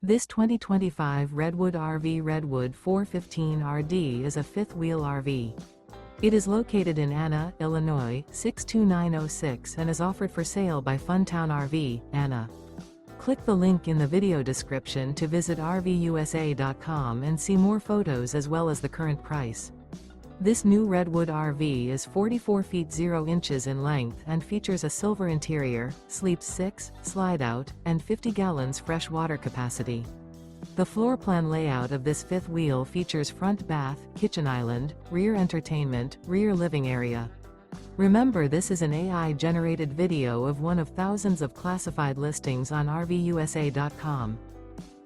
This 2025 Redwood RV Redwood 415RD is a fifth-wheel RV. It is located in Anna, Illinois, 62906 and is offered for sale by Funtown RV, Anna. Click the link in the video description to visit RVUSA.com and see more photos as well as the current price. This new Redwood RV is 44 feet 0 inches in length and features a silver interior, sleeps 6, slide-out, and 50 gallons fresh water capacity. The floor plan layout of this fifth wheel features front bath, kitchen island, rear entertainment, rear living area. Remember, this is an AI-generated video of one of thousands of classified listings on RVUSA.com.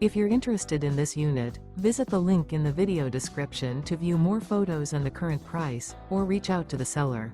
If you're interested in this unit, visit the link in the video description to view more photos and the current price, or reach out to the seller.